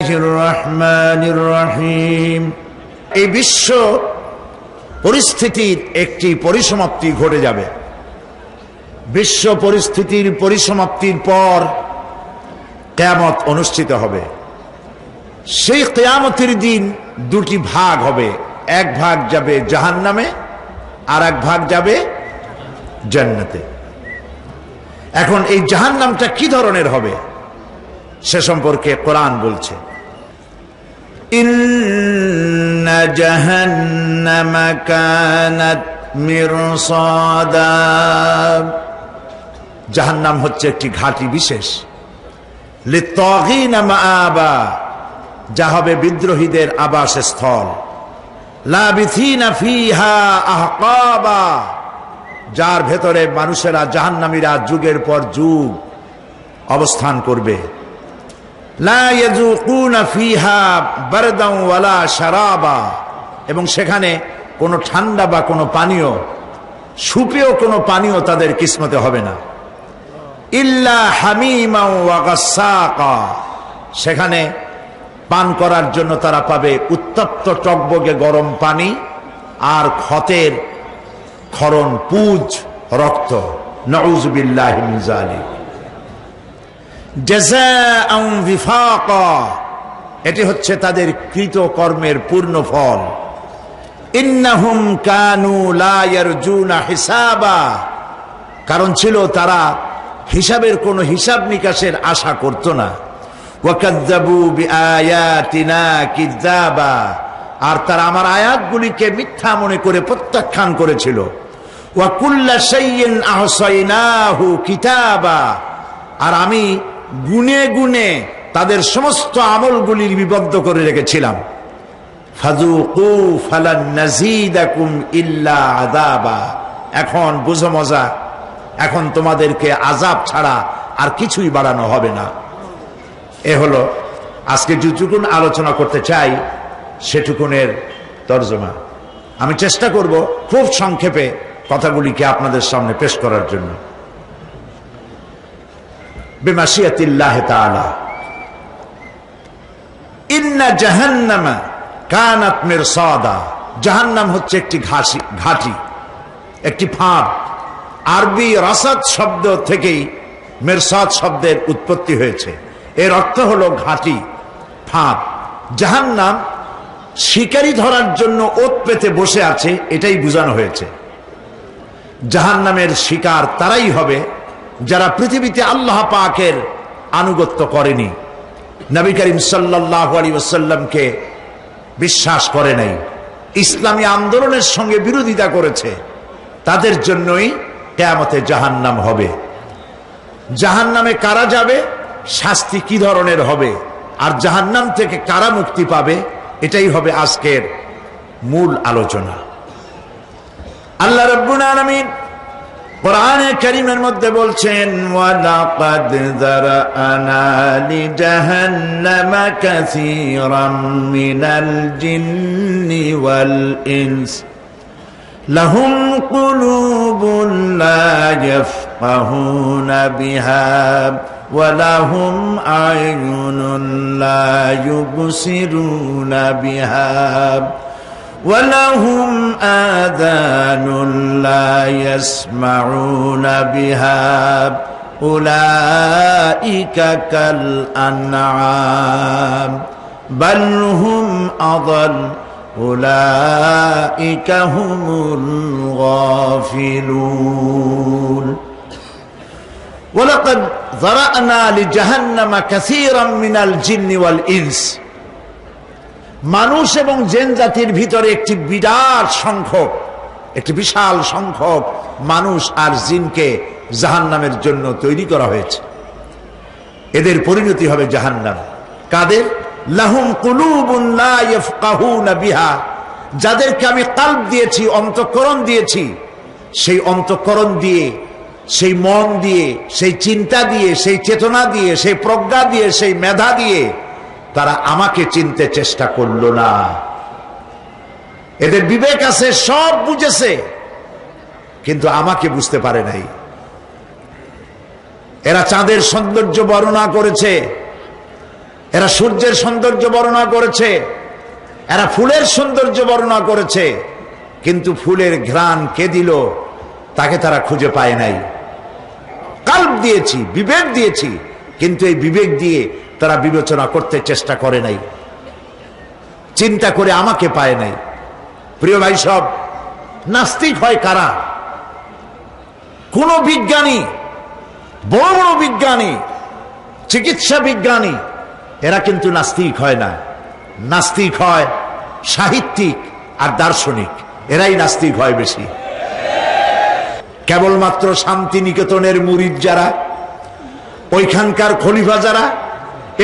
রহমানির রহিম। এই বিশ্ব পরিস্থিতির একটি পরিসমাপ্তি ঘটে যাবে। বিশ্ব পরিস্থিতির পরিসমাপ্তির পর কিয়ামত অনুষ্ঠিত হবে। সেই কিয়ামতের দিন দুটি ভাগ হবে, এক ভাগ যাবে জাহান্নামে আর এক ভাগ যাবে জান্নাতে। এখন এই জাহান্নামটা কি ধরনের হবে সে সম্পর্কে কোরআন বলছে, ইন্না জাহান্নামা কানাত মিরসাদা। জাহান্নাম হচ্ছে একটি ঘাঁটি বিশেষ, লিত্তাগিনা মাআবা, যা হবে বিদ্রোহীদের আবাসস্থল, লাবিথিনা ফিহা আহকাবা, যার ভেতরে মানুষেরা জাহান্নামীরা যুগের পর যুগ অবস্থান করবে। লা ইয়াযুকুনা ফিহা বারদান ওয়ালা শারাবা, এবং সেখানে কোনো ঠান্ডা বা কোনো পানীয়, সুপেয় কোনো পানীয় তাদের কিসমতে হবে না। ইল্লা হামিমা ওয়া গাসসাকা, সেখানে পান করার জন্য তারা পাবে উত্তপ্ত টকবগে গরম পানি আর ক্ষতের ক্ষরণ পুজ রক্ত। নাউযু বিল্লাহি মিন যালিক। জাযাআন বিফাকা, এটি হচ্ছে তাদের কৃত কর্মের পূর্ণ ফল। ইন্নাহুম কানু লা ইয়ারজুনা হিসাবা, কারণ ছিল তারা হিসাবের কোনো হিসাব নিকাশের আশা করত না। ওয়াকাযযাবু বিআয়াতিনা কিযাবা, আর তারা আমার আয়াতগুলিকে মিথ্যা মনে করে প্রত্যাখ্যান করেছিল। ওয়া কুল্লা শাইইন আহসাইনাহু কিতাবা, আর আমি গুনে গুনে তাদের সমস্ত আমলগুলি লিপিবদ্ধ করে রেখেছিলাম। ফাযুকু ফালান নাযীদাকুম ইল্লা আযাবা, এখন বুঝো মজা, এখন তোমাদেরকে আযাব ছাড়া আর কিছুই বাড়ানো হবে না। এ হলো আজকে যেটুকুন আলোচনা করতে চাই সেটুকুনের তর্জমা। আমি চেষ্টা করব খুব সংক্ষেপে কথাগুলিকে আপনাদের সামনে পেশ করার জন্য। বিমাশিয়াতিল্লাহি তাআলা। ইন্না জাহান্নামা কানাত মিরসাদা, জাহান্নাম হচ্ছে একটি ঘাঁটি, একটি ফাঁদ। আরবি রাসাদ শব্দ থেকেই মিরসাদ শব্দের উৎপত্তি হয়েছে। এর অর্থ হলো ঘাঁটি, ফাঁদ। জাহান্নাম শিকারি ধরার জন্য ওত পেতে বসে আছে, এটাই বোঝানো হয়েছে। জাহান্নামের শিকার তারাই হবে যারা পৃথিবীতে আল্লাহ পাকের আনুগত্য করেনি, নবী করিম সাল্লাল্লাহু আলাইহি ওয়াসাল্লামকে বিশ্বাস করে নাই, ইসলামী আন্দোলনের সঙ্গে বিরোধিতা করেছে, তাদের জন্যই কিয়ামতে জাহান্নাম হবে। জাহান্নামে কারা যাবে, শাস্তি কি ধরনের হবে, আর জাহান্নাম থেকে কারা মুক্তি পাবে, এটাই হবে আজকের মূল আলোচনা। আল্লাহ রাব্বুল আলামিন কোরআনে কারীমের মধ্যে বলছেন, ওয়ালাকাদ যারানা লিজাহান্নামা কাসীরাম মিনাল জিন্নি ওয়াল ইনস লাহুম কুলুবুন লা ইয়াফকাহুনা বিহা ওয়া লাহুম আ'য়ুনুন লা ইউবসিরুনা বিহা وَلَهُمْ آذَانٌ لَا يَسْمَعُونَ بِهَا أُولَئِكَ كَالْأَنْعَامِ بَلْ هُمْ أَضَلُّ أُولَئِكَ هُمُ الْغَافِلُونَ وَلَقَدْ ذَرَأْنَا لِجَهَنَّمَ كَثِيرًا مِنَ الْجِنِّ وَالْإِنسِ, মানুষ এবং জিন জাতির ভিতরে একটি বিশাল সংখ্যক মানুষ আর জিনকে জাহান্নামের জন্য তৈরি করা হয়েছে। এদের পরিণতি হবে জাহান্নাম। কাদের? লাহুম কুলুবুন লা ইয়াফকাহুনা বিহা, যাদেরকে আমি কলব দিয়েছি, অন্তঃকরণ দিয়েছি, সেই অন্তঃকরণ দিয়ে, সেই মন দিয়ে, সেই চিন্তা দিয়ে, সেই চেতনা দিয়ে, সেই প্রজ্ঞা দিয়ে, সেই মেধা দিয়ে তারা আমাকে চিনতে চেষ্টা করলো না। এদের বিবেক আছে, সব বুঝেছে, কিন্তু আমাকে বুঝতে পারে নাই। এরা চাঁদের সৌন্দর্য বর্ণনা করেছে, এরা সূর্যের সৌন্দর্য বর্ণনা করেছে, এরা ফুলের সৌন্দর্য বর্ণনা করেছে, কিন্তু ফুলের ঘ্রাণ কে দিল তাকে তারা খুঁজে পায় নাই। কাল্ব দিয়েছি, বিবেক দিয়েছি, কিন্তু এই বিবেক দিয়ে তারা বিবেচনা করতে চেষ্টা করে নাই, চিন্তা করে আমাকে পায় নাই। প্রিয় ভাই সব, নাস্তিক হয় কারা? কোন বিজ্ঞানী, বড় বড় বিজ্ঞানী, চিকিৎসা বিজ্ঞানী, এরা কিন্তু নাস্তিক হয় না। নাস্তিক হয় সাহিত্যিক আর দার্শনিক, এরাই নাস্তিক হয় বেশি। কেবলমাত্র শান্তিনিকেতনের মুরিদ যারা, ওইখানকার খলিফা যারা,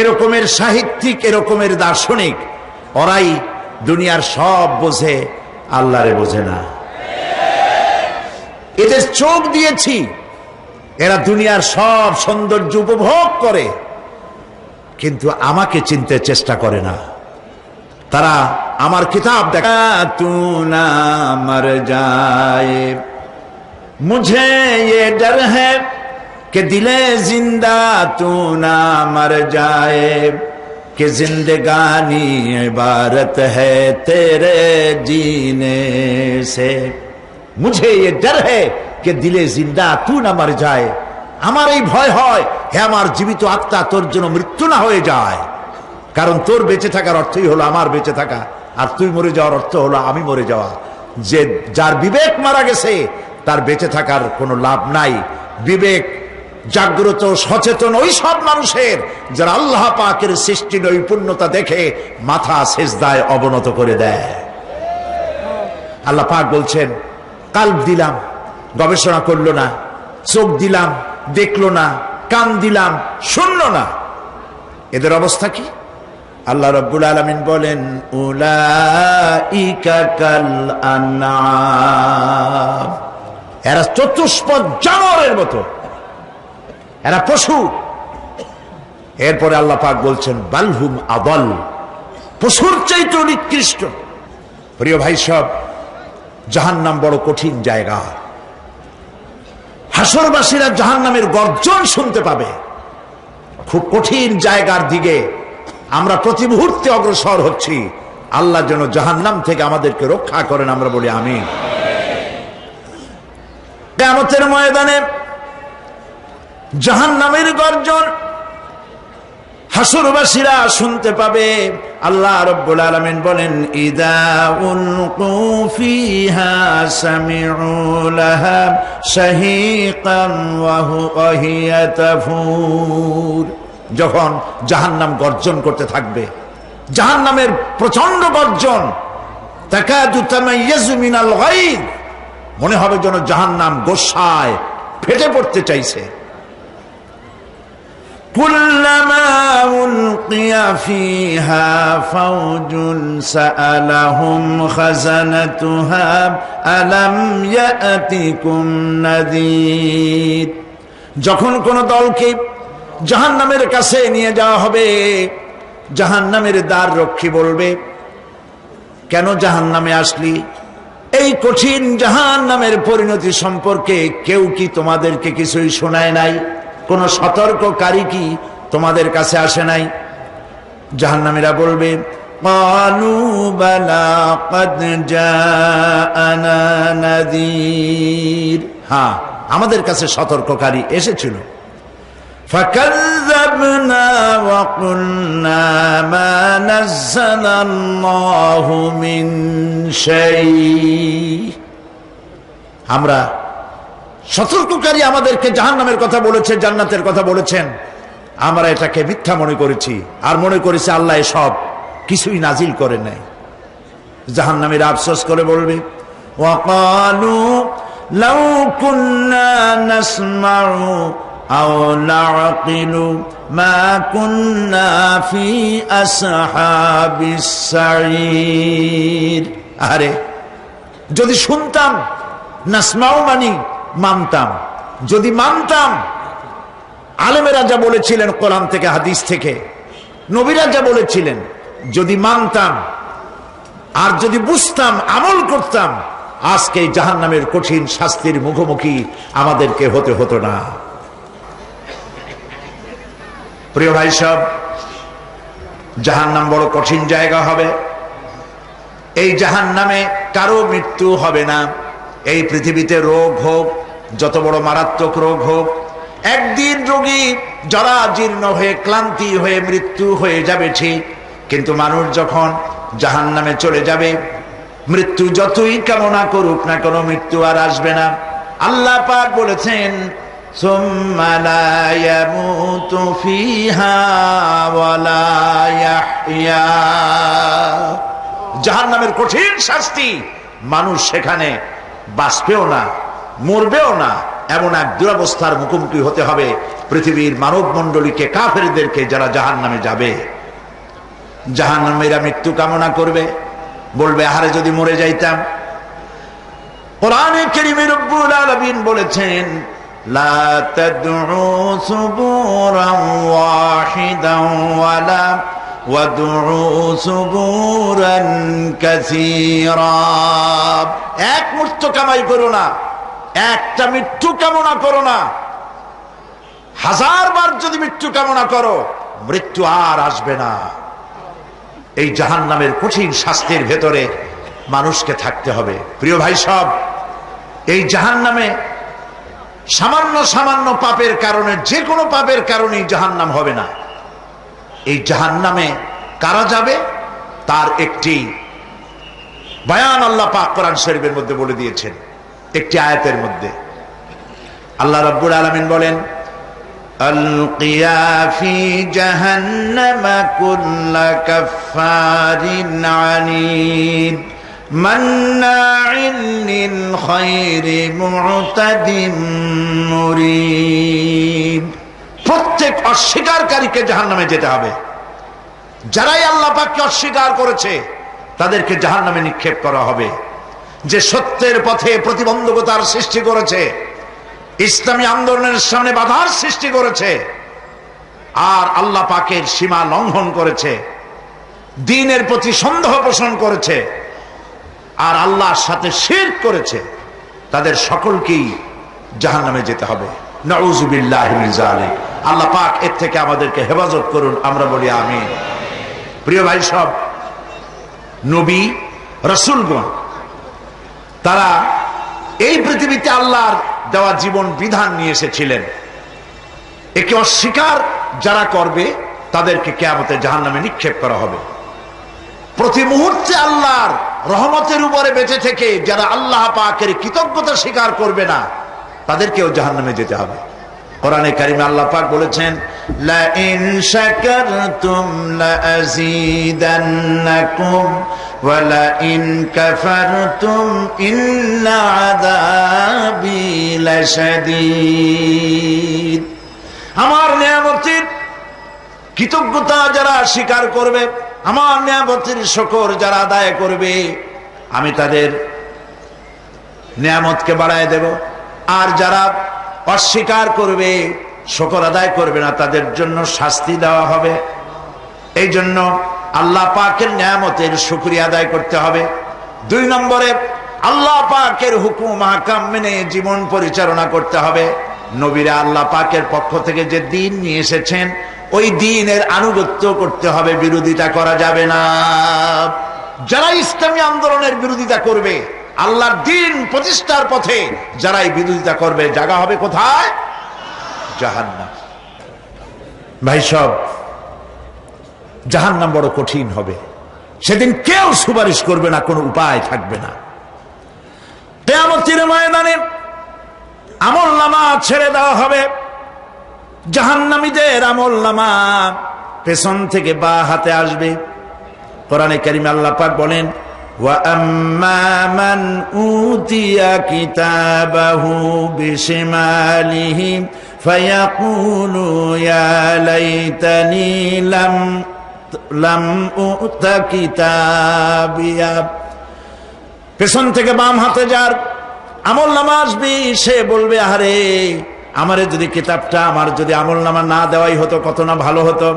এরকমের সাহিত্যিক, এরকমের দার্শনিক, ওরাই দুনিয়ার সব বোঝে, আল্লাহরে বোঝে না। এদের চোখ দিয়েছি, এরা দুনিয়ার সব সৌন্দর্য উপভোগ করে, কিন্তু আমাকে চিনতে চেষ্টা করে না। তারা আমার কিতাব দেখা তু না মর যায়, মুঝে ये डर है कि दिले जिंदा तू ना मर जाए, कि जिंदगानी इबारत है तेरे जीने से। मुझे ये डर है कि दिले जिंदा तू ना मर जाए, আমার এই ভয় হয়, হে আমার জীবিত আত্মা, তোর জন্য মৃত্যু না হয়ে যায়। কারণ তোর বেঁচে থাকার অর্থই হলো আমার বেঁচে থাকা, আর তুই মরে যাওয়ার অর্থ হলো আমি মরে যাওয়া। যে যার বিবেক মারা গেছে তার বেঁচে থাকার কোনো লাভ নাই। বিবেক জাগ্রত সচেতন ওই সব মানুষের যারা আল্লাহ পাকের সৃষ্টি নৈপুণ্যতা দেখে মাথা সেজদায় অবনত করে দেয়। আল্লাহ পাক বলছেন, কাল্ব দিলাম, গবেষণা করলো না, চোখ দিলাম, দেখলো না, কান দিলাম, শুনলো না। এদের অবস্থা কি? আল্লাহ রাব্বুল আলামিন বলেন, উলাইকা কাল আনআম, এরা চতুষ্পদ জানোয়ারের মতো, এরা পশু। এরপরে আল্লাহ পাক বলছেন, বালহুম আদাল, পশুর চাইতে নিকৃষ্ট। প্রিয় ভাই সব, জাহান্নাম বড় কঠিন জায়গা। হাসরবাসীরা জাহান্নামের গর্জন শুনতে পাবে। খুব কঠিন জায়গার দিকে আমরা প্রতি মুহূর্তে অগ্রসর হচ্ছি। আল্লাহ যেন জাহান্নাম থেকে আমাদেরকে রক্ষা করেন, আমরা বলি আমিন। কিয়ামতের ময়দানে জাহান্নামের গর্জন হাসরবাসীরা শুনতে পাবে। আল্লাহ রাব্বুল আলামিন বলেন, ইদা উলকু ফিহা সামিউ লাহা শাহীকান ওয়া হিয়া তাফুর। যখন জাহান্নাম গর্জন করতে থাকবে, জাহান্নামের প্রচন্ড গর্জন, তাকাদু তামাইয়াজু মিনাল গায়দ, মনে হবে যেন জাহান্নাম গোসায় ফেটে পড়তে চাইছে। কুল্লামা উলকিয়া ফিহা ফাওজুন সাআলাহুম খাজানাতুহা আলাম ইয়াতিকুম নাযীর। যখন কোন দলকে জাহান্নামের কাছে নিয়ে যাওয়া হবে, জাহান্নামের দ্বার রক্ষী বলবে, কেন জাহান্নামে আসলি? এই কঠিন জাহান্নামের পরিণতি সম্পর্কে কেউ কি তোমাদেরকে কিছুই শোনায় নাই? কোন সতর্ককারী কি তোমাদের কাছে আসে নাই? জাহান্নামীরা বলবে, ক্বালু বালা ক্বাদ জাআনা নাযীর, হ্যাঁ আমাদের কাছে সতর্ককারী এসেছিল। ফাকাযযাবনা ওয়া কুলনা মা নাযালাল্লাহু মিন শাই, আমরা সতর্ককারী আমাদেরকে জাহান্নামের কথা বলেছে, জান্নাতের কথা বলেছেন, আমরা এটাকে মিথ্যা মনে করেছি, আর মনে করেছি আল্লাহ সব কিছুই নাজিল করে নাই। জাহান্নামীরা আফসোস করে বলবে, ওয়াকালু লাউ কুন্না নাসমাউ আও নাআকিলু মা কুন্না ফি আসহাবিস সাঈর। আরে যদি শুনতাম, নাসমাউ মানি মানতাম, যদি মানতাম, আলেমেরা যা বলেছিলেন কোরআন থেকে হাদিস থেকে, নবীরা যা বলেছিলেন, যদি মানতাম আর যদি বুঝতাম, আমল করতাম, আজকে জাহান্নামের কঠিন শাস্তির মুখোমুখি আমাদেরকে হতে হতো না। প্রিয় ভাই সব, জাহান্নাম বড় কঠিন জায়গা হবে। এই জাহান্নামে কারো মৃত্যু হবে না। এই পৃথিবীতে রোগ হোক, যত বড় মারাত্মক রোগ হোক, একদিন রোগী জরাজীর্ণ হয়ে ক্লান্তি হয়ে মৃত্যু হয়ে যাবে ঠিক, কিন্তু মানুষ যখন জাহান্নামে চলে যাবে, মৃত্যু যতই কামনা করুক না কোনো মৃত্যু আর আসবে না। আল্লাহ পাক বলেছেন, সুম্মা লা ইয়ামুতু ফিহা ওয়া লা ইয়াহইয়া। জাহান্নামের কঠিন শাস্তি, মানুষ সেখানে বাঁচবেও না, মরবেও না, এমন এক দুরবস্থার মুখোমুখি হতে হবে পৃথিবীর মানব মণ্ডলীকে, কাফেরদেরকে, যারা জাহান্নামে যাবে। জাহান্নামীরা মৃত্যু কামনা করবে, বলবে আহারে যদি মরে যাইতাম। কোরআনে কারীমে রব্বুল আলামিন বলেছেন, লা তাদউ সুবুরান ওয়াহিদান ওয়ালা ওয়াদউ সুবুরান কাসীরা। এক মৃত্যু কামাই করো না, একটা মৃত্যু কামনা করো না। 1000 বার যদি মৃত্যু কামনা করো, মৃত্যু আর আসবে না। এই জাহান্নামের কঠিন শাস্তির ভেতরে মানুষকে থাকতে হবে। প্রিয় ভাই সব, এই জাহান্নামে সামান্য সামান্য পাপের কারণে, যে কোনো পাপের কারণেই জাহান্নাম হবে না। এই জাহান্নামে কারা যাবে তার একটি বয়ান আল্লাহ পাক কোরআন শরীফের মধ্যে বলে দিয়েছেন। একটি আয়াতের মধ্যে আল্লাহ রাব্বুল আলামিন বলেন, আলকিয়া ফি জাহান্নামা কুল্লা কাফফারিন আনিদ মান্নাইন লিল খায়রি মু'তাদিম মুরিদ। প্রত্যেক অস্বীকারীকে জাহান্নামে যেতে হবে। যারাই আল্লাহ পাককে অস্বীকার করেছে তাদেরকে জাহান্নামে নিক্ষেপ করা হবে। যে সত্যের পথে প্রতিবন্ধকতার সৃষ্টি করেছে, ইসলামী আন্দোলনের সামনে বাধার সৃষ্টি করেছে, আর আল্লাহ পাকের সীমা লঙ্ঘন করেছে, দ্বীনের প্রতি সন্দেহ পোষণ করেছে, আর আল্লাহর সাথে শিরক করেছে, তাদের সকলকেই জাহান্নামে যেতে হবে। নাউযুবিল্লাহি মিন যালিক। আল্লাহ পাক এর থেকে আমাদেরকে হেফাজত করুন, আমরা বলি আমিন। প্রিয় ভাই সব, নবী রাসূলগণ তারা এই পৃথিবীতে আল্লাহর দেওয়া জীবন বিধান নিয়ে এসেছিলেন। একে অস্বীকার যারা করবে তাদেরকে কিয়ামতে জাহান্নামে নিক্ষেপ করা হবে। প্রতি মুহূর্তে আল্লাহর রহমতের উপরে বেঁচে থেকে যারা আল্লাহ পাকের কৃতজ্ঞতা স্বীকার করবে না, তাদেরকেও জাহান্নামে যেতে হবে। কোরআনে কারিমে আল্লাহ পাক বলেছেন, লা ইন শাকারতুম লা আযীদান্নাকুম ওয়া লা ইন কাফারতুম ইন্না আযাবি লাশাদীদ। আমার নিয়ামতের কৃতজ্ঞতা যারা স্বীকার করবে, আমার নিয়ামতের শুকর যারা আদায় করবে, আমি তাদের নিয়ামতকে বাড়ায় দেব। আর যারা অস্বীকার করবে, শুকর আদায় করবে না, তাদের জন্য শাস্তি দেওয়া হবে। এই জন্য আল্লাহ পাকের নিয়ামতের শুকরিয়া আদায় করতে হবে। 2 নম্বরে আল্লাহ পাকের হুকুম আহকাম মেনে জীবন পরিচালনা করতে হবে। নবীরা আল্লাহ পাকের পক্ষ থেকে যে দ্বীন নিয়ে এসেছেন, ওই দ্বীনের আনুগত্য করতে হবে, বিরোধিতা করা যাবে না। যারা ইসলামী আন্দোলনের বিরোধিতা করবে, আল্লাহর দ্বীন প্রতিষ্ঠার পথে যারাই বিরোধিতা করবে, জায়গা হবে কোথায়? জাহান্নাম। ভাই সব, জাহান্নাম বড় কঠিন হবে। সেদিন কেউ সুপারিশ করবে না, কোনো উপায় থাকবে না। কিয়ামতের ময়দানে আমলনামা ছেড়ে দেওয়া হবে। জাহান্নামীদের আমলনামা পেছন থেকে বা হাতে আসবে। কোরআনে কারিমে আল্লাহ পাক বলেন, ওয়া আম্মা মান উতিয়া কিতাবাহু বিশিমালিহি ফায়াকুলু ইয়া লাইতানি লাম উতা কিতাবিয়া। পেছন থেকে বাম হাতে যার আমলনামা আসবে, সে বলবে, আরে আমারে যদি কিতাবটা, আমার যদি আমলনামা না দেওয়াই হতো কত না ভালো হতো,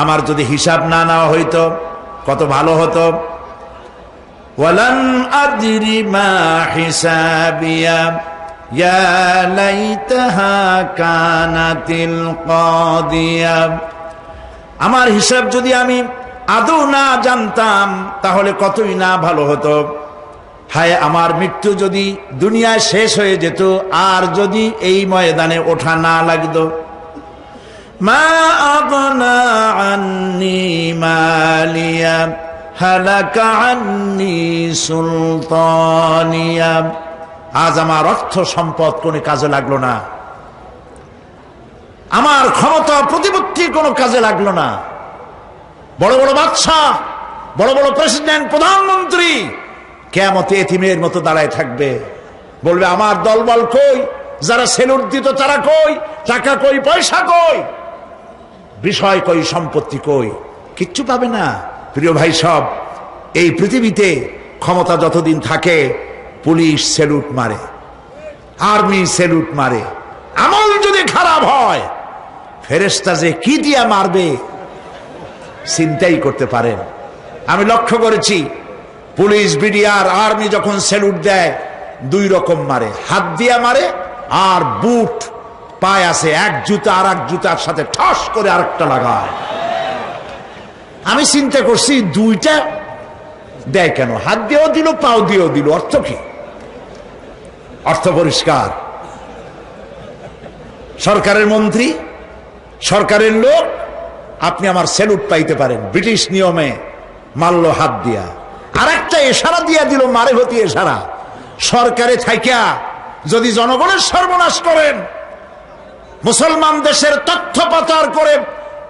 আমার যদি হিসাব না নেওয়া হইতো কত ভালো হতো। ওয়ালান আদরি মা হিসাবিয়া ইয়া লাইতাহা কানাতিল কাদিয়া। আমার হিসাব যদি আমি আদৌ না জানতাম তাহলে কতই না ভালো হতো। হায় আমার মৃত্যু যদি দুনিয়ায় শেষ হয়ে যেত, আর যদি এই ময়দানে ওঠা না লাগতো। মা আগনা আন্নি মালিয়া হালাকা আন্নি সুলতানিয়া। আজ আমার অর্থ সম্পদ কোনো কাজে লাগলো না, আমার ক্ষমতা প্রতিপত্তি কোনো কাজে লাগলো না। বড় বড় বাদশাহ, বড় বড় প্রেসিডেন্ট, প্রধানমন্ত্রী কিয়ামতে এতিমের মতো দাঁড়ায় থাকবে, বলবে আমার দলবল কই, যারা সেলুট দিত তারা কই, টাকা কই, পয়সা কই, বিষয় কই, সম্পত্তি কই, কিচ্ছু পাবে না। প্রিয় ভাই সব, এই পৃথিবীতে ক্ষমতা যতদিন থাকে পুলিশ সেলুট মারে, আর্মি সেলুট মারে। আমল যদি খারাপ হয় ফেরেশতা যে কি দিয়া মারবে চিন্তাই করতে পারেন। আমি লক্ষ্য করেছি পুলিশ, বিডিআর, আর্মি যখন সেলুট দেয় দুই রকম মারে, হাত দিয়া মারে আর বুট পায় আছে, এক জুতা আর এক জুতার সাথে ঠাস করে আরেকটা লাগায়। আমি চিন্তা করছি দুইটা দেয় কেন, হাত দিয়েও দিল পাও দিয়েও দিল, অর্থ কি? অর্থ পরিষ্কার। সরকারের মন্ত্রী, সরকারের লোক, আপনি আমার সেলুট পাইতে পারেন, ব্রিটিশ নিয়মে মারল হাত দিয়া, আর একটা ইশারা দিয়া দিল, মারে হতি ইশারা। সরকারে থাইকা যদি জনগণের সর্বনাশ করেন, মুসলমান দেশের তথ্য পাচার করে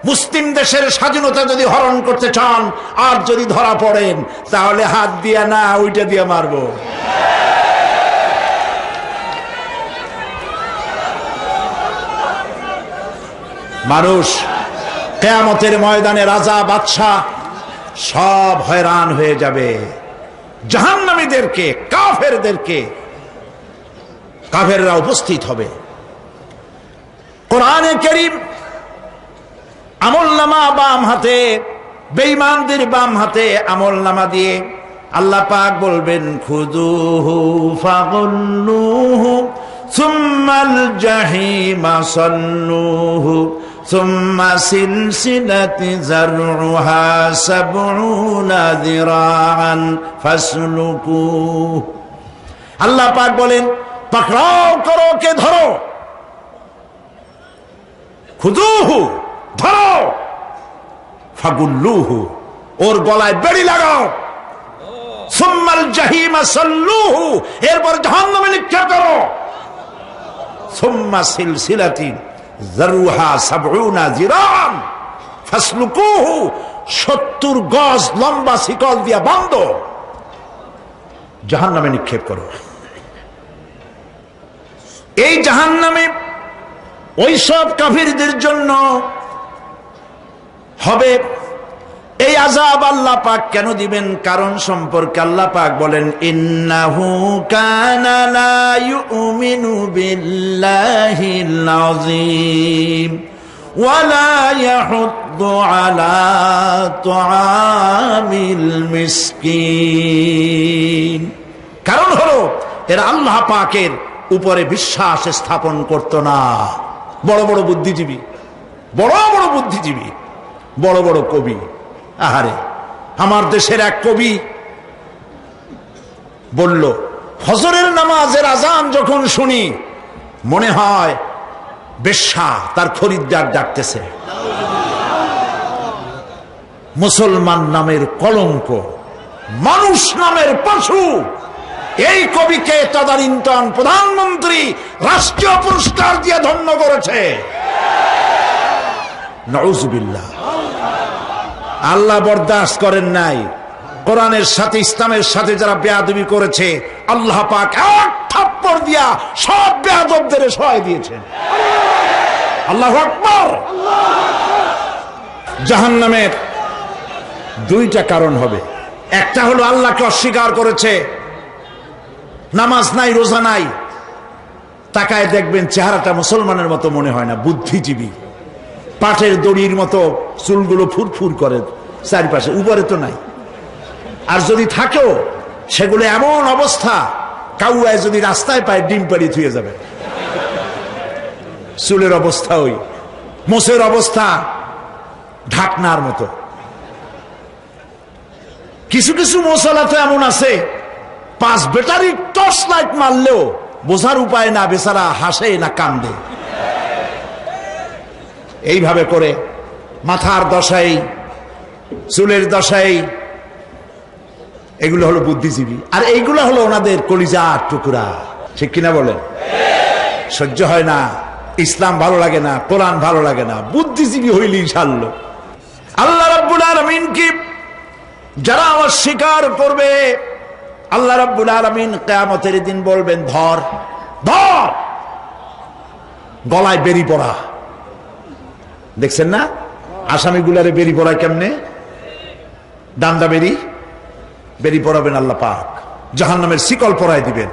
মুসলিম দেশের স্বাধীনতা যদি হরণ করতে চান, আর যদি ধরা পড়েন তাহলে হাত দিয়া না ওইটা দিয়ে মারবো। মানুষ কিয়ামতের ময়দানে রাজা বাদশাহ সব হয়রান হয়ে যাবে। জাহান্নামীদেরকে, কাফেরদেরকে, কাফেররা উপস্থিত হবে। কোরআনে কারীম আমলনামা বাম হাতে, বেঈমানদের বাম হাতে আমলনামা দিয়ে আল্লাহ পাক বলবেন খুযুহু ফাগুল্লুহু সুম্মাল জাহিমা সাল্লুহু সুম্মা সিলসিলাতি যারউহা সাবউনা যিরাআন ফাসলুকুহু। আল্লাহ পাক বলেন পাকড়াও করো, কে ধরো, খুযুহু ধরো, ফাগুল্লুহু ওর গলায় বেড়ি লাগাও, সুম্মাল জাহিমা সাল্লুহু এরপর জাহান্নামে নিক্ষেপ করো, সুম্মা সিলসিলাতি যারউহা সাবউনা যিরাআন ফাসলুকুহু 70 গজ লম্বা শিকল দিয়া বাঁধো, জাহান্নামে নিক্ষেপ করো। এই জাহান্নামে ওই সব কাফিরদের জন্য হবে। এই আযাব আল্লাহ পাক কেন দিবেন, কারণ সম্পর্কে আল্লাহ পাক বলেন ইন্নাহু কানা লা ইউমিনু বিল্লাহিল আযীম ওয়া লা ইয়াহুদ্দু আলা তুআমিল মিসকিন। কারণ হলো এরা আল্লাহ পাকের উপরে বিশ্বাস স্থাপন করত না। বড় বড় বুদ্ধিজীবী, বড় বড় বুদ্ধিজীবী, বড় বড় কবি, আহারে আমার দেশের এক কবি বলল ফজরের নামাজের আজান যখন শুনি মনে হয় বেশ্যা তার খরিদ্দার ডাকতেছে। মুসলমান নামের কলঙ্ক, মানুষ নামের পশু। এই কবিকে তদানীন্তন প্রধানমন্ত্রী রাষ্ট্রীয় পুরস্কার দিয়ে ধন্য করেছে। নাউযুবিল্লাহ। আল্লাহ বরদাস্ত করেন নাই। কোরআনের সাথে ইসলামের সাথে যারা বেয়াদবি করেছে আল্লাহ পাক এক থাপ্পড় দিয়া সব বেয়াদবদের সহায় দিয়েছেন। আল্লাহু আকবার। জাহান্নামের দুইটা কারণ হবে। একটা হলো আল্লাহকে অস্বীকার করেছে, নামাজ নাই, রোজা নাই, তাকায় দেখবেন চেহারাটা মুসলমানের মতো মনে হয় না, বুদ্ধিজীবী, পাটের দড়ির মতো চুলগুলো ফুরফুর করে চারিপাশে, উপরে তো নাই। আর যদি থাকেও সেগুলো এমন অবস্থা, কাউয়ায় যদি রাস্তায় পায় ডিম পাড়ি থুয়ে যাবে। চুলের অবস্থা ওই, মোষের অবস্থা ঢাকনার মতো। কিছু কিছু মশলা তো এমন আছে 5 ব্যাটারি টর্চ লাইট মারলেও বোঝার উপায় না, বেচারা হাসে না কান্দে। এইভাবে করে মাথার দশাই, চুলের দশাই, এগুলো হলো বুদ্ধিজীবী। আর এইগুলো হলো ওনাদের কলিজার টুকরা। ঠিক কিনা বলেন? সহ্য হয় না, ইসলাম ভালো লাগে না, কোরআন ভালো লাগে না, বুদ্ধিজীবী হইলি ইনশাআল্লাহ। আল্লাহ রাব্বুল আলামিন কি যারা অস্বীকার করবে, আল্লাহ রাব্বুল আলামিন কিয়ামতের দিন বলবেন, ধর ধর, গলায় বেরি পড়া। দেখছেন না আসামিগুলারে বেরি পড়ায় কেমনে? ডান্ডা বেরি পড়াবেন আল্লাহ পাক, জাহান্নামের শিকল পরায় দিবেন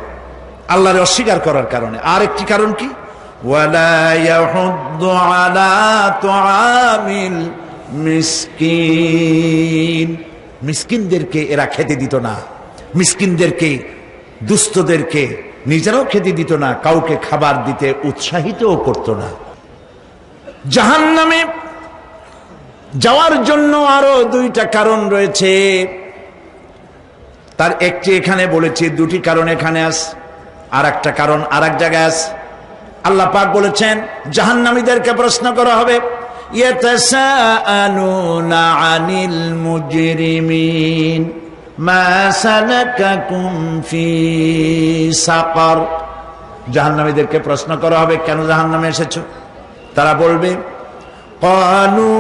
আল্লাহরে অস্বীকার করার কারণে। আর একটি কারণ কি? ওয়ালা ইয়াহুদ্দু আলা তুআমিল মিসকিন। মিসকিনদেরকে এরা খেতে দিত না, মিসকিনদেরকে, দুস্থদেরকে নিজেরাও খেতে দিত না, কাউকে খাবার দিতে উৎসাহিতও করত না। জাহান্নামে যাওয়ার জন্য আরো 2টা কারণ রয়েছে। তার একটি এখানে বলেছি, 2টি কারণ এখানে আছে, আর একটা কারণ আর এক জায়গায় আছে। আল্লাহ পাক বলেছেন জাহান্নামীদেরকে প্রশ্ন করা হবে, ইয়াতাসাআলুনা আনিল মুজরিমিন মা সালাকাকুম ফি সাকার। জাহান্নামীদেরকে প্রশ্ন করা হবে, কেন জাহান্নামে এসেছো? তারা বলবে, ক্বালু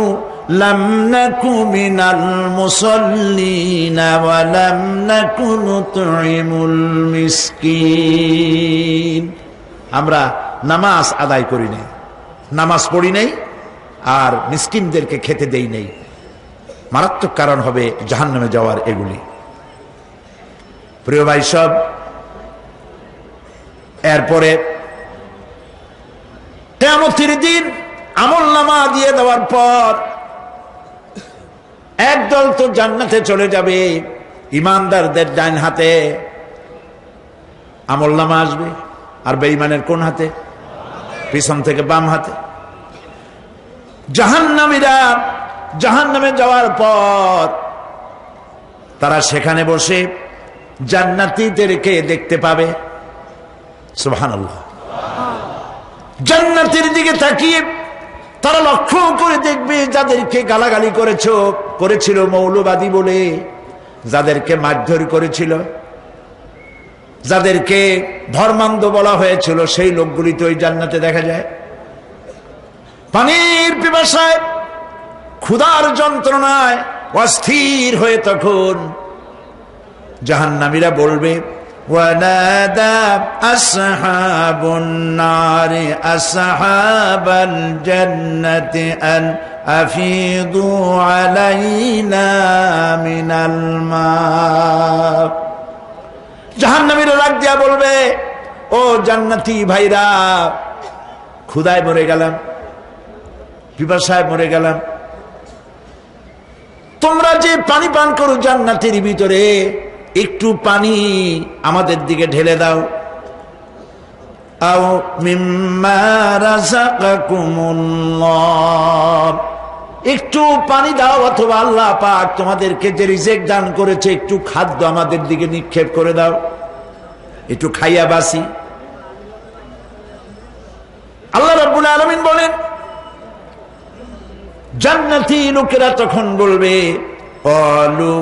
লাম নাকু মিনাল মুসাল্লিনা ওয়া লাম নাকু নুতঈমুল মিসকিন। আমরা নামাজ আদায় করি নাই, নামাজ পড়ি নাই, আর মিসকিনদেরকে খেতে দেই নাই। মারাত্মক কারণ হবে জাহান্নামে যাওয়ার এগুলি। প্রিয় ভাই সব, এরপরে কিয়ামতের দিন আমলনামা দিয়ে দেওয়ার পর একদল তো জান্নাতে চলে যাবে, ইমানদারদের ডান হাতে আমলনামা আসবে, আর বেঈমানের কোন হাতে? পিছন থেকে বাম হাতে। জাহান্নামীরা জাহান্নামে যাওয়ার পর তারা সেখানে বসে জান্নাতীদেরকে দেখতে পাবে। সুবহানাল্লাহ। জান্নাতের দিকে তাকিয়ে তারা লক্ষ্য করে দেখবে যাদেরকে গালাগালি করেছিল মৌলবাদী বলে, যাদেরকে মারধর করেছিল, যাদেরকে ধর্মান্ধ বলা হয়েছিল, সেই লোকগুলি তো ওই জান্নাতে দেখা যায়। পানির পিপাসায়, ক্ষুধার যন্ত্রণায় অস্থির হয়ে তখন জাহান্নামীরা বলবে, ওয়ানাদা আসহাবুন নারি আসহাবাল জান্নাতি আন আফিদু আলাইনা মিনাল মা। জাহান্নামীরা রাগ দিয়া বলবে, ও জান্নাতি ভাইরা, ক্ষুধায় মরে গেলাম, পিপাসায় মরে গেলাম, তোমরা যে পানি পান করো জান্নাতের ভিতরে, একটু পানি আমাদের দিকে ঢেলে দাও। আও মিম্মা রাযাকাকুমুল্লাহ, একটু পানি দাও, অথবা আল্লাহ পাক তোমাদেরকে যে রিজিক দান করেছে একটু খাদ্য আমাদের দিকে নিক্ষেপ করে দাও, একটু খাইয়া বাসি। আল্লাহ রাব্বুল আলামিন বলেন, জান্নাতি লোকেরা তখন বলবে, ক্বালু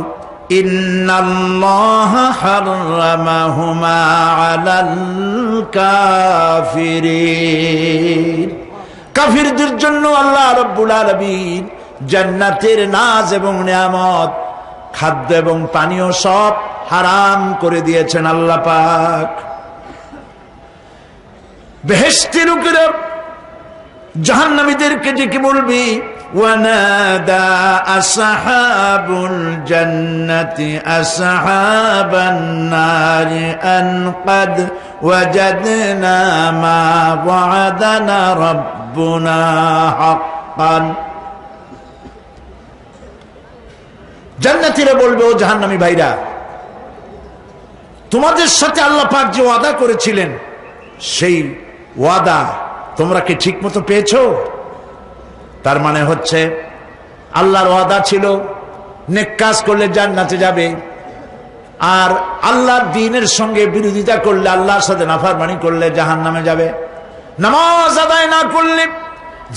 ইন্নাল্লাহা হাররামাহুমা আলাল কাফিরিন। কাফিরদের জন্য আল্লাহ রাব্বুল আলামিন জান্নাতের নাজ এবং নিয়ামত, খাদ্য এবং পানীয় সব হারাম করে দিয়েছেন আল্লাহ পাক। বেহেশতি লোকেরা জাহান্নামীদেরকে ডেকে বলবি, ওয়ানাদা আসহাবুল জান্নাতি আসহাবান নারি আন ক্বাদ ওয়াজাদনা মা ওয়া'দানা রাব্বুনা হাক্কান। জান্নাতীরা বলবে, ও জাহান্নামী ভাইরা, তোমাদের সাথে আল্লাহ পাক যে ওয়াদা করেছিলেন সেই ওয়াদা তোমরা কি ঠিক মতো পেয়েছো? তার মানে হচ্ছে আল্লাহর ওয়াদা ছিল নেক কাজ করলে জান্নাতে যাবে, আর আল্লাহর দ্বীনের সঙ্গে বিরোধিতা করলে, আল্লাহর সাথে নাফরমানি করলে জাহান্নামে যাবে। নামাজ আদায় না করলে,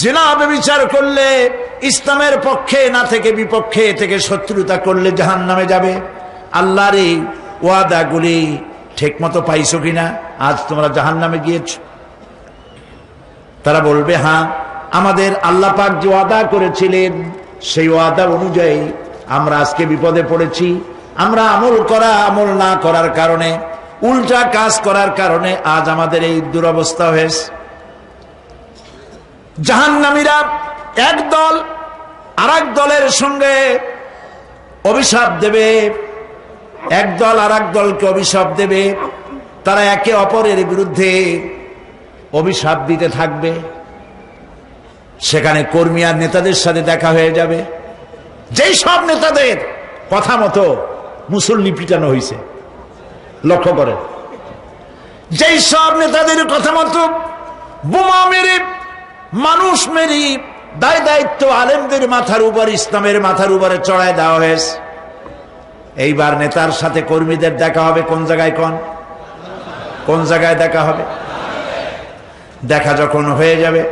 জিনা ব্যভিচার করলে, ইসলামের পক্ষে না থেকে বিপক্ষে থেকে শত্রুতা করলে জাহান্নামে যাবে। আল্লাহর এই ওয়াদাগুলি ঠিক মতো পাইছো কিনা? আজ তোমরা জাহান্নামে গিয়েছ। তারা বলবে, হ্যাঁ, আমাদের আল্লাহ পাক যে ওয়াদা করেছিলেন সেই ওয়াদা অনুযায়ী আমরা আজকে বিপদে পড়েছি। আমরা আমল না করার কারণে, উল্টা কাজ করার কারণে আজ আমাদের এই দুরবস্থা হয়েছে। জাহান্নামীরা এক দল আরেক দলের সঙ্গে অভিশাপ দেবে, এক দল আরেক দলকে অভিশাপ দেবে। তারা একে অপরের বিরুদ্ধে অভিশাপ দিতে থাকবে। সেখানে কর্মী আর নেতাদের সাথে দেখা হয়ে যাবে। যেই সব নেতাদের কথা মতো মুসল্লি পিটানো হয়েছে, লক্ষ্য করেন, যেই সব নেতাদের কথা মতো বোমা মেরে, মানুষ মেরে দায় দায়িত্ব আলেমদের মাথার উপর, ইসলামের মাথার উপরে চড়ায় দেওয়া হয়েছে। এইবার নেতার সাথে কর্মীদের দেখা হবে কোন জায়গায়? কোন জায়গায় দেখা হবে? দেখা যখন হয়ে যাবে,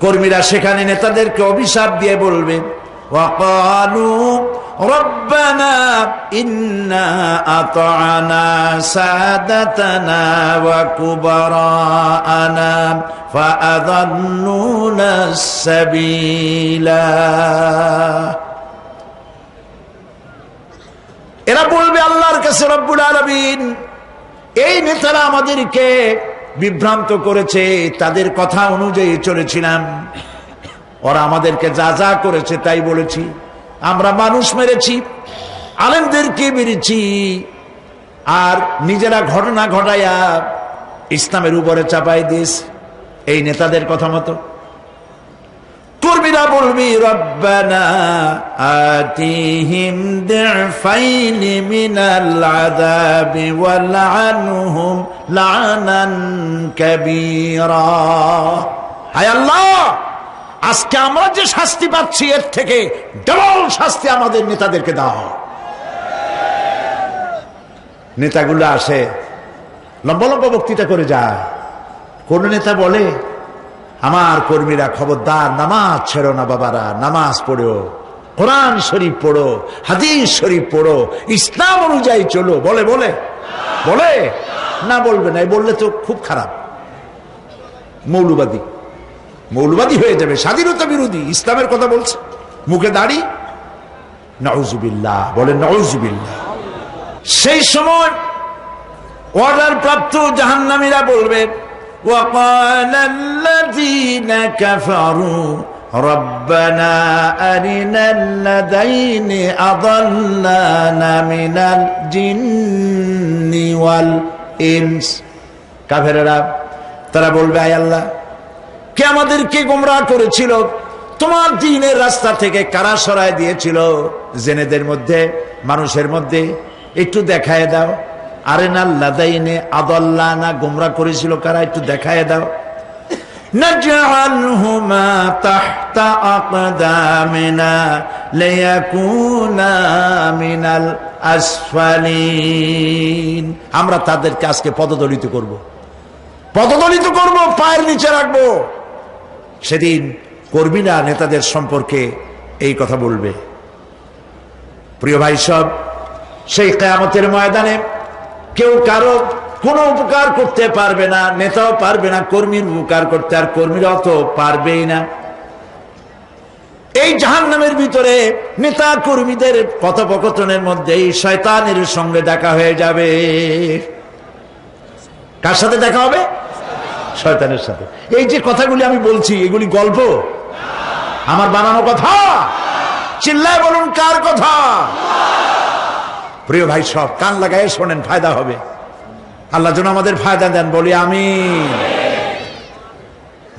কর্মীরা সেখানে নেতাদেরকে অভিশাপ দিয়ে বলবে, ওয়াকালু রব্বানা ইন্না আতা'না সাদাতানা ওয়া কুবারানা ফাআযাল্লুনা সাবিলা। এরা বলবে আল্লাহর কাছে, রব্বুল আলামিন, এই নেতারা আমাদেরকে বিভ্রান্ত করেছে, তাদের কথা অনুযায়ী চলেছিলাম, ওরা আমাদেরকে যা যা করেছে তাই বলেছি। আমরা মানুষ মেরেছি, আলেমদেরকে মেরেছি, আর নিজেরা ঘটনা ঘটাইয়া ইসলামের উপরে চাপাই দিয়েছি এই নেতাদের কথা মতো। কর্মীরা বলবি, রব্বানা আতিহিম দিফাইনি মিনাল আযাবি ওয়ালআনহুম লা'নান কাবীরা। হায় আল্লাহ, আজকে আমরা যে শাস্তি পাচ্ছি এর থেকে ডবল শাস্তি আমাদের নেতাদেরকে দাও। নেতাগুলো আসে, লম্বা লম্বা বক্তৃতা করে যায়। কোন নেতা বলে, আমার কর্মীরা খবরদার, নামাজ ছেড়ো না বাবারা, নামাজ পড়ো, কোরআন শরীফ পড়ো, হাদিস শরীফ পড়ো, ইসলাম অনুযায়ী চলো। বলে বলে বলে না, বলবে না। বললে তো খুব খারাপ, মৌলবাদী হয়ে যাবে, স্বাধীনতা বিরোধী। ইসলামের কথা বলছে, মুখে দাড়ি, নাউজুবিল্লাহ, বলেন নাউজুবিল্লাহ। সেই সময় অর্ডার প্রাপ্ত জাহান্নামীরা বলবে, وقال الذين كفروا ربنا أرنا الذين أضلانا من الجن والإنس। কাফেররা তারা বলবে, আয় আল্লাহ, কে আমাদেরকে গোমরাহ করেছিল, তোমার দ্বীনের রাস্তা থেকে কারা সরায় দিয়েছিল, জেনেদের মধ্যে, মানুষের মধ্যে একটু দেখায় দাও। আরেনাল লাদাইনে আদাল্লানা, গোমরাহ করেছিল কারা, একটু দেখায় দাও। নাজআলহুমা তাহতা আকদামিনা লিয়াকুনা মিনাল আসফালিন। আমরা তাদেরকে আজকে পদদলিত করব, পায়ের নিচে রাখবো। সেদিন কর্মীরা নেতাদের সম্পর্কে এই কথা বলবে। প্রিয় ভাই সব, সেই কিয়ামতের ময়দানে কেউ কারো কোনো উপকার করতে পারবে না, নেতাও পারবে না কর্মীর উপকার করতে, আর কর্মীরাও তো পারবেই না। এই জাহান্নামের ভিতরে নেতা কর্মীদের কথোপকথনের মধ্যে এই শয়তানের সঙ্গে দেখা হয়ে যাবে। কার সাথে দেখা হবে? শয়তানের সাথে। এই যে কথাগুলি আমি বলছি, এগুলি গল্প, আমার বানানো কথা? চিল্লায় বলুন, কার কথা? প্রিয় ভাই সব, কান লাগায় শোনেন, ফায়দা হবে। আল্লাহ যেন আমাদের ফায়দা দেন, বলি আমিন।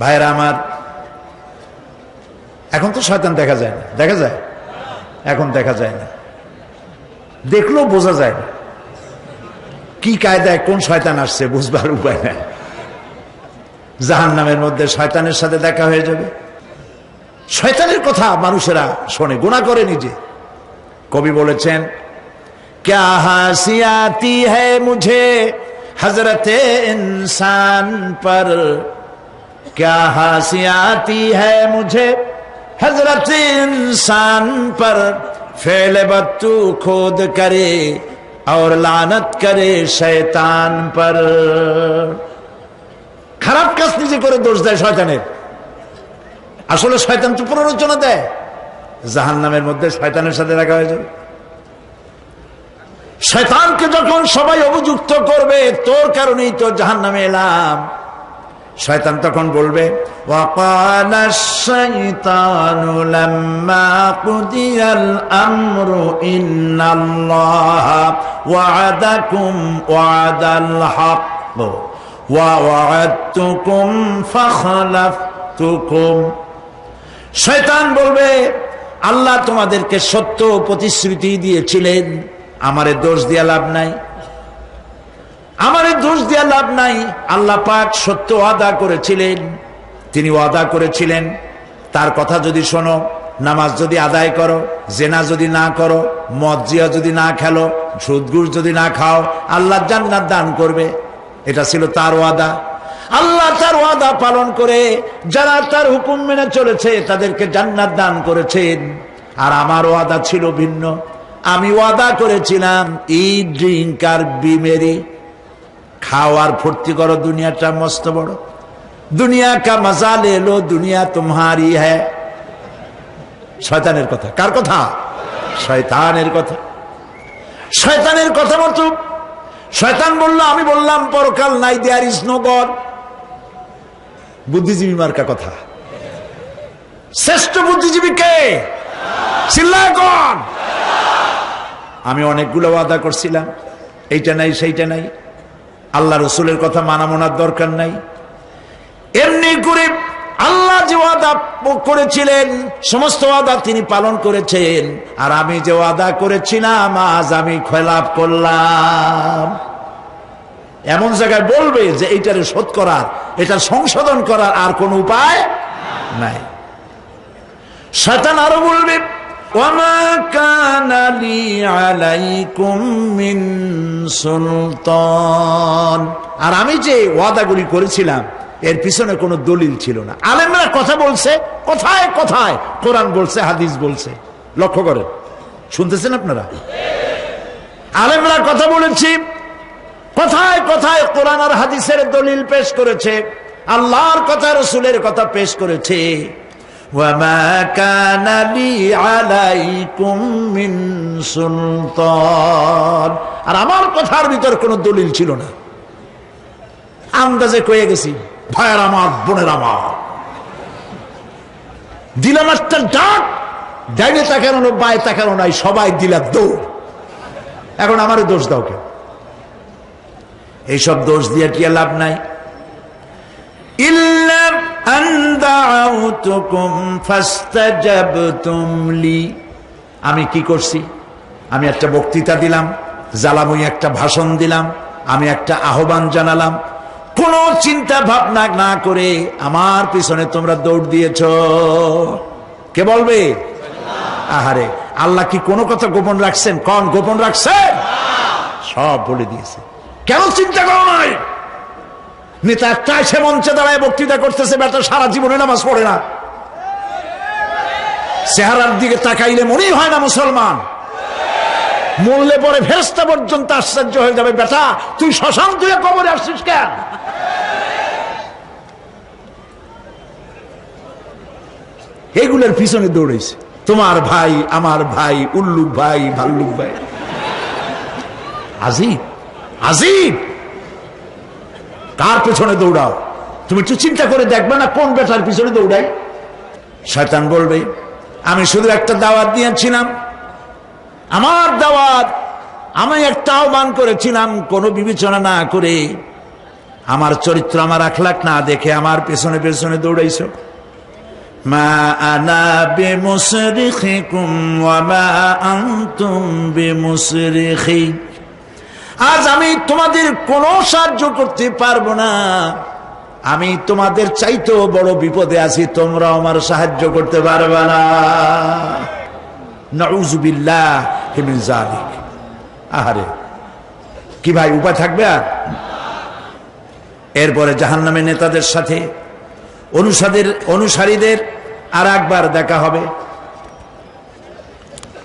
ভাইরা আমার, এখন তো শয়তান দেখা যায় না, দেখা যায়? এখন দেখা যায় না, দেখলেও বোঝা যায় না কি কায়দায় কোন শয়তান আসছে, বুঝবার উপায় নাই। জাহান্নামের মধ্যে শয়তানের সাথে দেখা হয়ে যাবে। শয়তানের কথা মানুষেরা শোনে, গুনাহ করে নিজে। কবি বলেছেন, क्या हंसी आती है मुझे हजरत इंसान पर, क्या हंसी आती है मुझे हजरत इंसान पर, फेल बत्तू खोद करे और लानत करे शैतान पर। খারাপ কাজ নিজে করে দোষ দেয় শয়তানের। আসলে শয়তান তো প্ররোচনা দেয়, জাহান্নামের মধ্যে শয়তানের সাথে রাখা হয়েছে। শয়তানকে যখন সবাই অভিযুক্ত করবে, তোর কারণেই তো জাহান্নামে এলাম, শয়তান তখন বলবে, ওয়াকালা শাইতানু লাম্মা কুদিয়াল আমরু ইন্নাল্লাহা ওয়া'আদাকুম ওয়া'দাল হক ওয়া ওয়া'আদতুকুম ফাখলাফতুকুম। শয়তান বলবে, আল্লাহ তোমাদেরকে সত্য প্রতিশ্রুতি দিয়েছিলেন, আমারে দোষ দিয়া লাভ নাই, আমারে দোষ দিয়া লাভ নাই। আল্লাহ পাক সত্য ওয়াদা করেছিলেন, তিনি ওয়াদা করেছিলেন তার কথা যদি শোনো, নামাজ যদি আদায় করো, জেনা যদি না করো, মদ জিয়া যদি না খেলো, সুদ ঘুষ যদি না খাও, আল্লাহ জান্নাত দান করবে। এটা ছিল তার ওয়াদা। আল্লাহ তার ওয়াদা পালন করে যারা তার হুকুম মেনে চলেছে তাদেরকে জান্নাত দান করেছেন। আর আমার ওয়াদা ছিল ভিন্ন। আমি ওয়াদা করেছিলাম, ইট ড্রিঙ্ক আর বি মেরি, খাওয়ার ফুর্তি করো, দুনিয়াটা মস্ত বড়, দুনিয়া কা মজা লে লো, দুনিয়া তোমারি হ্যায়। শয়তানের কথা। কার কথা? শয়তানের কথা। শয়তানের কথা মতো শয়তান বলল, আমি বললাম পরকাল নাই, দেয়ার ইজ নো গড। বুদ্ধিজীবী মার্কা কথা। শ্রেষ্ঠ বুদ্ধিজীবী কে? চিল্লায় কোন? আমি অনেকগুলো ওয়াদা করছিলাম, এইটা নাই সেইটা নাই, আল্লাহ রসুলের কথা মানা মনার দরকার নাই। এমনি করে আল্লাহ যে ওয়াদা করেছিলেন সমস্ত ওয়াদা তিনি পালন করেছেন, আর আমি যে ওয়াদা করেছিলাম আজ আমি খেলাফ করলাম। এমন জায়গায় বলবে যে এইটারে শোধ করার, এটা সংশোধন করার আর কোন উপায় নাই। শয়তান আরো বলবে, ওয়ামা কানা লি আলাইকুম মিন সুলতান, আর আমি যে ওয়াদাগুলি করেছিলাম এর পিছনে কোনো দলিল ছিল না। আলেমরা কথা বলছে, কথায় কথায় কোরআন বলছে, হাদিস বলছে। লক্ষ্য করেন, শুনতেছেন আপনারা? আলেমরা কথা বলেছি, কথায় কথায় কোরআন আর হাদিসের দলিল পেশ করেছে, আল্লাহর কথা রসুলের কথা পেশ করেছে। ওয়ামা কানা লি আলাইকুম মিন সুলতান, আর আমার কথার ভিতর কোনো দলিল ছিল না। আন্দাজে কয়ে গেছি, ভাইয়ের আমার, বোনের আমার, দিলাম একটা ডাক, ডাইনে তাকানো বায়ে তাকানো নাই, সবাই দিলা দৌড়। এখন আমারে দোষ দাও কেউ? এইসব দোষ দিয়ে কি লাভ নাই। ইল্লা আন দাউতুকুম ফাস্তাজাবতুম লি, আমি কি করছি? আমি একটা বক্তৃতা দিলাম, জ্বালাময়ী একটা ভাষণ দিলাম, আমি একটা আহ্বান জানালাম, কোন চিন্তা ভাবনা না করে আমার পিছনে তোমরা দৌড় দিয়েছ। কে বলবে? আহারে, আল্লাহ কি কোনো কথা গোপন রাখছেন? কোন গোপন রাখছেন? সব বলে দিয়েছে। কেন চিন্তা করো নাই? নেতা একটা এসে মঞ্চে দাঁড়ায় বক্তৃতা করতেছে, বেটা সারা জীবনে নামাজ পড়ে না, চেহারার দিকে তাকাইলে মনেই হয় না মুসলমান, মরলে পরে ফেরেশতা পর্যন্ত আশ্চর্য হয়ে যাবে, বেটা তুই শ্মশান তুই কবরে আসছিস কেন? এগুলোর পিছনে দৌড়েছে তোমার ভাই, আমার ভাই, উল্লুক ভাই, ভাল্লুক ভাই। আজিব আজিব, কার পেছনে দৌড়াও? তুমি একটু চিন্তা করে দেখবে না কোন বেটার পিছনে দৌড়াই? শয়তান বলবে, আমি শুধু একটা দাওয়াত দিয়েছিলাম, আমার দাওয়াত, আমি একটা আহ্বান করেছিলাম, কোনো বিবেচনা না করে, আমার চরিত্র, আমার আখলাক না দেখে আমার পেছনে পেছনে দৌড়াইছো। মা আনা বিমুসরিখিকুম ওয়া মা আনতুম বিমুসরিখি, আজ আমি তোমাদের কোনো সাহায্য করতে পারবো না, আমি তোমাদের চাইতেও বড় বিপদে আছি, তোমরা আমার সাহায্য করতে পারবে না। নাউযুবিল্লাহি মিন যালিক। আহারে কি ভাই, উপায় থাকবে আর? এরপরে জাহান্নামের নেতাদের সাথে অনুসারীদের আর একবার দেখা হবে।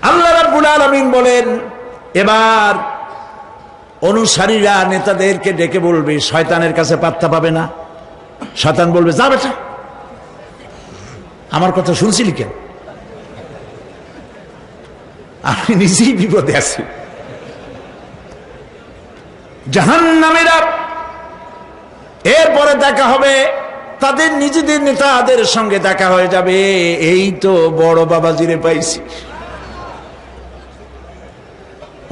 আল্লাহ রাব্বুল আলামিন বলেন, এবার অনুসারীরা নেতাদেরকে ডেকে বলবে, শয়তানের কাছে পাত্তা পাবে না। শয়তান বলবে, যা বেটা, আমার কথা শুনছিলি কেন? আমি নিজেই বিপদে আছি। জাহান্নামীরা এরপরে দেখা হবে, তাদের নিজেদের নেতাদের সঙ্গে দেখা হয়ে যাবে। এই তো বড় বাবাজিরে পাইছি।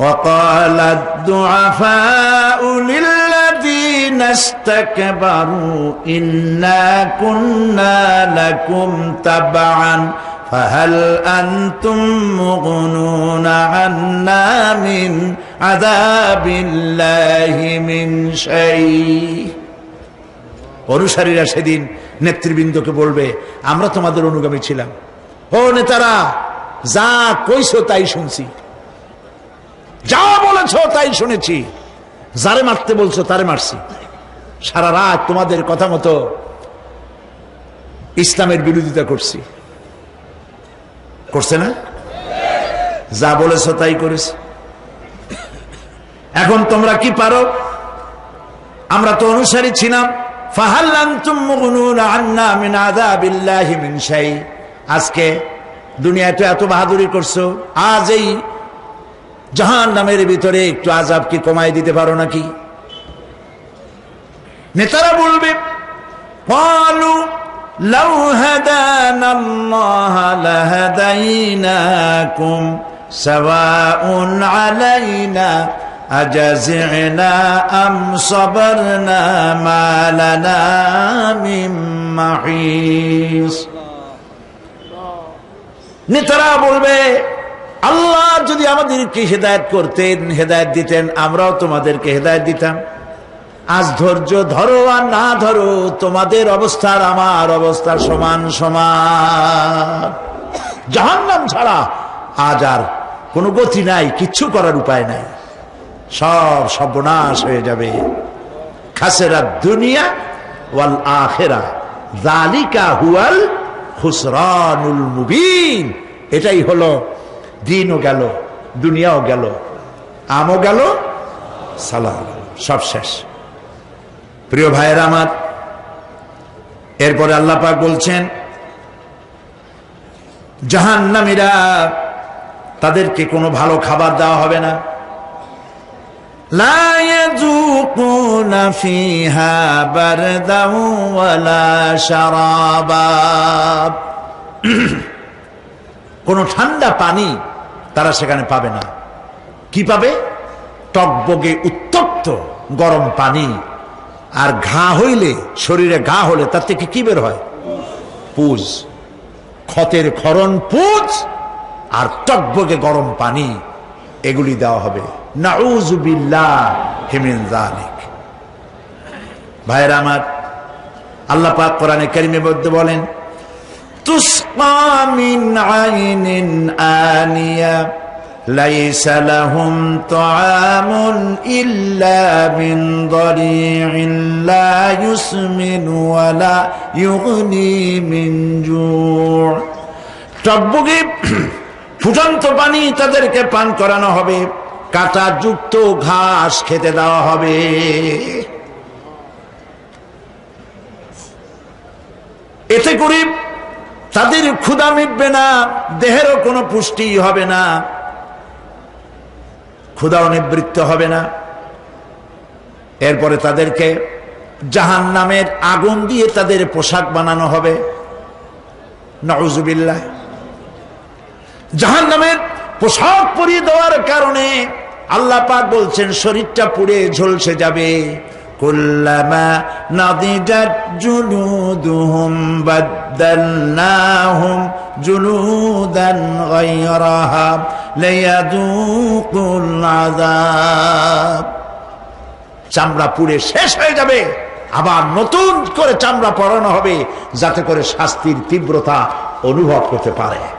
وقال الضعفاء للذين استكبروا إنا كنا لكم تبعا فهل أنتم مغنون عنا من عذاب الله من شيء। অনুসারীরা সেদিন নেতৃবৃন্দকে বলবে, আমরা তোমাদের অনুগামী ছিলাম, ও নেতারা, যা কইছো তাই শুনছি, যা বলেছ তাই শুনেছি, যারে মারতে বলছো তারে মারছি, সারা রাত তোমাদের কথা মতো ইসলামের বিরোধিতা করছি। করছে না? যা বলেছ তাই করেছি। এখন তোমরা কি পারো? আমরা তো অনুসারী ছিলাম। ফাহাল আনতুম মুগনুনা আন্না মিন আযাবিল্লাহি মিন শাই। আজকে দুনিয়াতে এত বাহাদুরি করছো, আজ এই জাহান্নামের ভিতরে একটু আযাব কি কমাই দিতে পারো নাকি? নেতারা বলবে, ক্বালু লাউ হাদানাল্লাহু লাহাদাইনাকুম সাওয়াউন আলাইনা আজাযিনা আম সাবারনা মা লানা মিন মাহিস। নেতারা বলবে, আল্লাহ যদি আমাদেরকে হেদায়েত করতেন, হেদায়েত দিতেন, আমরাও তোমাদেরকে হেদায়েত দিতাম। আজ ধৈর্য ধরো আর না ধরো, তোমাদের অবস্থার আমার অবস্থার সমান সমান। জাহান্নাম ছাড়া আজ আর কোনো গতি নাই, কিচ্ছু করার উপায় নাই, সব সর্বনাশ হয়ে যাবে। খাসিরাত দুনিয়া ওয়াল আখিরা যালিকা হুয়াল খুসরানুল মুবিন। এটাই হলো, দিনও গেল, দুনিয়াও গেল, আমও গেল, সালাম, সব শেষ। প্রিয় ভাইয়েরা আমার, এরপরে আল্লাহ পাক বলছেন, জাহান্নামীরা, তাদেরকে কোনো ভালো খাবার দেওয়া হবে না। লা ইয়াযুকুনা ফিহা বারদাও ওয়ালা শারাবা। কোনো ঠান্ডা পানি তারা সেখানে পাবে না। কি পাবে? টকবগে উত্তপ্ত গরম পানি। আর ঘা হইলে, শরীরে ঘা হলে তার থেকে কি বের হয়? পুজ, ক্ষতের ক্ষরণ পুজ আর টকবগে গরম পানি, এগুলি দেওয়া হবে। নাউযুবিল্লাহি মিন যালিক। ভাইরা আমার, আল্লাহ পাক কোরআনে কারীমের মধ্যে বলেন, তুসকা মিন আইনিন আনিয়া লাইসা লাহুম তুআমুন ইল্লা মিন দারি'in লা ইউসমিনু ওয়া লা ইউগনি মিন জু'। টকবগে ফুটন্ত পানি তাদেরকে পান করানো হবে, কাঁটা যুক্ত ঘাস খেতে দেওয়া হবে। এতে করে তাদের ক্ষুধা মিটবে না, দেহেরও কোনো পুষ্টি হবে না, ক্ষুধাও নিবৃত্ত হবে না। এরপরে তাদেরকে জাহান্নামের আগুন দিয়ে তাদের পোশাক বানানো হবে। নাউযুবিল্লাহ। জাহান্নামের পোশাক পরিয়ে দেওয়ার কারণে আল্লাহ পাক বলছেন, শরীরটা পুড়ে ঝলসে যাবে। কুল্লামা নাদিজাত জুলুদুহুম বাদদালনাহুম জুলুদান গায়রাহা লিয়াযুকুল আযাব। চামড়া পুড়ে শেষ হয়ে যাবে, আবার নতুন করে চামড়া পরানো হবে, যাতে করে শাস্তির তীব্রতা অনুভব করতে পারে।